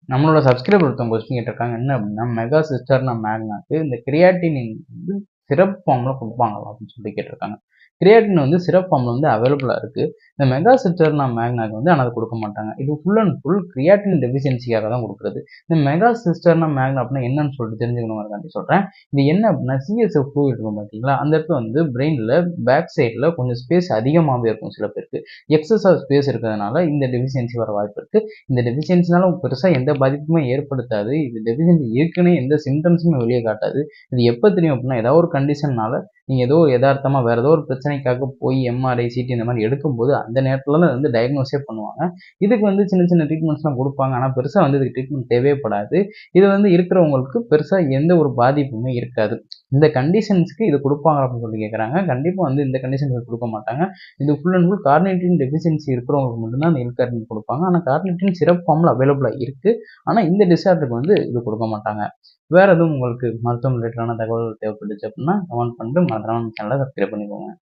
நம்மளோட சப்ஸ்கிரைபர் ஒருத்தவங்க கொஸ்டின் கேட்டிருக்காங்க. என்ன அப்படின்னா, மெகா சிஸ்டர்னா மேக்னாக்கு இந்த கிரியாட்டின் வந்து சிரப் ஃபார்ம்ல குடுப்பாங்களா? அப்படின்னு சொல்லி கேட்டிருக்காங்க. கிரியாட்டின் வந்து சிரப் ஃபார்ம்ல வந்து அவைலபிளா இருக்கு. இந்த மெகா சிஸ்டர்னா மேக்னாக்கு வந்து ஆனா அத குடுக்க மாட்டாங்க. இது ஃபுல் அண்ட் ஃபுல் கிரியாட்டின் டெஃபிஷியன்சிக்காக தான் குடுக்குறது. இந்த மெகா சிஸ்டர்னா மேக்னா அப்படின்னா என்னன்னு சொல்லிட்டு தெரிஞ்சுக்கணுங்கிறதுக்காண்டி சொல்றேன். இது என்ன அப்படின்னா, சிஎஸ்எஃப் ஃப்ளூயிட் இருக்கும் பார்த்தீங்களா? அந்த இடத்துல வந்து பிரெயின்ல பேக் சைட்ல கொஞ்சம் ஸ்பேஸ் அதிகமாவே இருக்கும் சில பேருக்கு. எக்ஸஸா ஸ்பேஸ் இருக்கிறதுனால இந்த டெஃபிஷியன்சி வர வாய்ப்பு இருக்கு. இந்த டெஃபிஷியன்சினால பெருசா எந்த பாதிப்புமே ஏற்படுத்தாது. இது டெஃபிஷியன்சி இருக்குன்னே எந்த சிம்ப்டம்ஸுமே வெளிய காட்டாது. இது எப்ப தெரியும் அப்டின்னா, ஏதாவது ஒரு கண்டிஷன்னால நீங்க ஏதோ எதார்த்தமா வேற ஏதோ ஒரு பிரச்சனைக்காக போய் எம்ஆர்ஐ, சிடி இந்த மாரி எடுக்கும்போது அந்த நேரத்துல தான் வந்து டயக்னோஸே பண்ணுவாங்க. இதுக்கு வந்து சின்ன சின்ன ட்ரீட்மெண்ட்ஸ்லாம் குடுப்பாங்க. ஆனா பெருசா வந்து இதுக்கு ட்ரீட்மெண்ட் தேவையே படாது. இது வந்து இருக்கிறவங்களுக்கு பெருசா எந்த ஒரு பாதிப்புமே இருக்காது. இந்த கண்டிஷன்ஸ்க்கு இது குடுப்பாங்க அப்டின்னு சொல்லி கேட்கறாங்க. கண்டிப்பா வந்து இந்த கண்டிஷன்ஸ்க்கு குடுக்க மாட்டாங்க. இது ஃபுல் அண்ட் ஃபுல் கார்னிட்டின் டெஃபிஷியன்சி இருக்கிறவங்களுக்கு மட்டும் தான் அந்த எல்-கார்னிட்டின் குடுப்பாங்க. ஆனா கார்னிட்டின் சிரப் ஃபார்ம்ல அவைலபிளா இருக்கு. ஆனா இந்த டிஸார்டருக்கு வந்து இது குடுக்க மாட்டாங்க. வேற எதுவும் உங்களுக்கு மருத்துவம் ரிலேட்டடான தகவல்கள் தேவைப்பட்டுச்சு அப்டின்னா கமெண்ட் பண்ணிட்டு மறக்காம நம்ம சேனல சப்ஸ்கிரைப் பண்ணிக்கோங்க.